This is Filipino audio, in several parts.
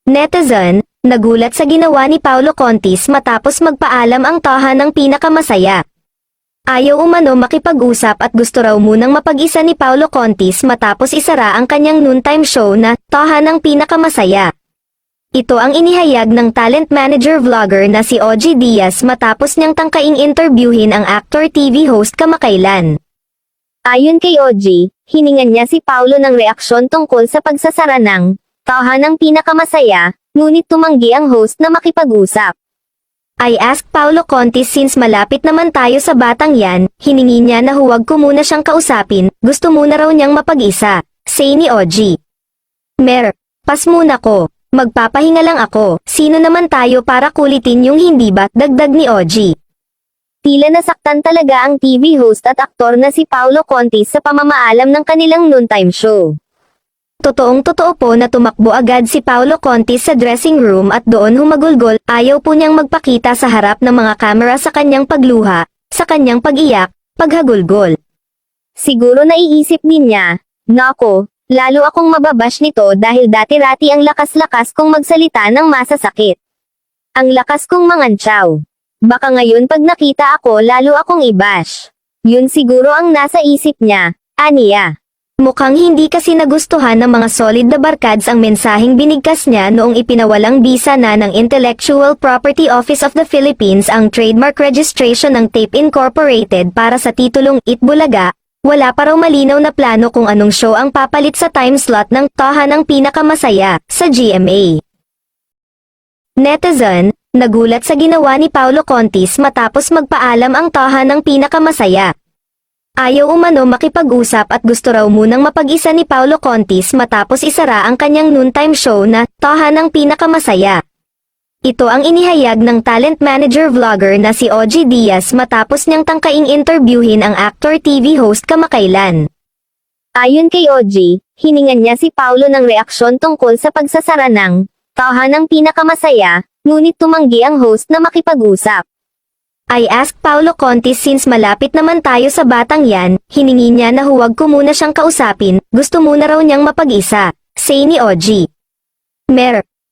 Netizen, nagulat sa ginawa ni Paulo Contis matapos magpaalam ang taha ng pinakamasaya. Ayaw umano makipag-usap at gusto raw munang mapag-isa ni Paulo Contis matapos isara ang kanyang noontime show na taha ng pinakamasaya. Ito ang inihayag ng talent manager vlogger na si OG Diaz matapos niyang tangkaing interviewin ang actor TV host kamakailan. Ayon kay OG, hiningan niya si Paulo ng reaksyon tungkol sa pagsasara ng taha ng pinakamasaya, ngunit tumanggi ang host na makipag-usap. I asked Paulo Contis since malapit naman tayo sa batang yan, hiningi niya na huwag ko muna siyang kausapin, gusto muna raw niyang mapag-isa, say ni OG. Pas muna ko, magpapahinga lang ako, sino naman tayo para kulitin yung hindi ba, dagdag ni OG. Tila nasaktan talaga ang TV host at aktor na si Paulo Contis sa pamamaalam ng kanilang noontime show. Totoong-totoo po na tumakbo agad si Paulo Contis sa dressing room at doon humagulgol, ayaw po niyang magpakita sa harap ng mga kamera sa kanyang pagluha, sa kanyang pag-iyak, paghagulgol. Siguro naiisip din niya, nako, lalo akong mababash nito dahil dati-rati ang lakas-lakas kong magsalita ng masasakit. Ang lakas kong mangantsaw. Baka ngayon pag nakita ako lalo akong i-bash. Yun siguro ang nasa isip niya, aniya. Mukhang hindi kasi nagustuhan ng mga solid na barkads ang mensaheng binigkas niya noong ipinawalang bisa na ng Intellectual Property Office of the Philippines ang trademark registration ng Tape Incorporated para sa titulong Itbulaga. Wala pa raw malinaw na plano kung anong show ang papalit sa time slot ng taha ng pinakamasaya sa GMA. Netizen, nagulat sa ginawa ni Paulo Contis matapos magpaalam ang taha ng pinakamasaya. Ayaw umano makipag-usap at gusto raw munang mapag-isa ni Paulo Contis matapos isara ang kanyang noontime show na taha ng pinakamasaya. Ito ang inihayag ng talent manager vlogger na si OG Diaz matapos niyang tangkaing interviewin ang actor TV host kamakailan. Ayon kay OG, hiningan niya si Paulo ng reaksyon tungkol sa pagsasara ng taha ng pinakamasaya, ngunit tumanggi ang host na makipag-usap. I asked Paulo Contis since malapit naman tayo sa batang yan, hiningi niya na huwag ko muna siyang kausapin, gusto muna raw niyang mapag-isa, say ni OG.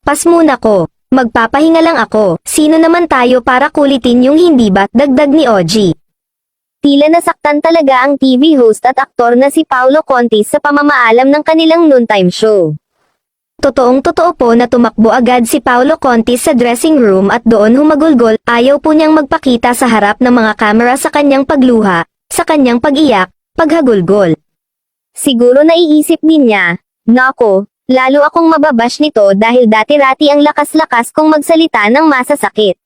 Pas muna ko, magpapahinga lang ako, sino naman tayo para kulitin yung hindi ba, dagdag ni OG. Tila nasaktan talaga ang TV host at aktor na si Paulo Contis sa pamamaalam ng kanilang noontime show. Totoong-totoo po na tumakbo agad si Paulo Contis sa dressing room at doon humagulgol, ayaw po niyang magpakita sa harap ng mga kamera sa kanyang pagluha, sa kanyang pag-iyak, paghagulgol. Siguro naiisip din niya, nako, lalo akong mababash nito dahil dati-rati ang lakas-lakas kong magsalita ng masasakit.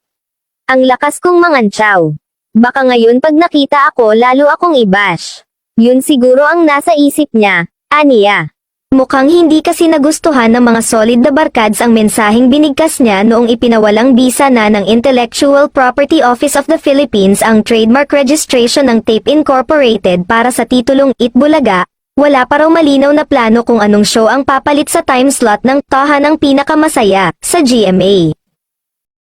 Ang lakas kong mangantsaw. Baka ngayon pag nakita ako lalo akong i-bash. Yun siguro ang nasa isip niya, aniya. Mukhang hindi kasi nagustuhan ng mga solid na barkads ang mensaheng binigkas niya noong ipinawalang bisa na ng Intellectual Property Office of the Philippines ang trademark registration ng Tape Incorporated para sa titulong Itbulaga. Wala pa raw malinaw na plano kung anong show ang papalit sa time slot ng taha ng pinakamasaya sa GMA.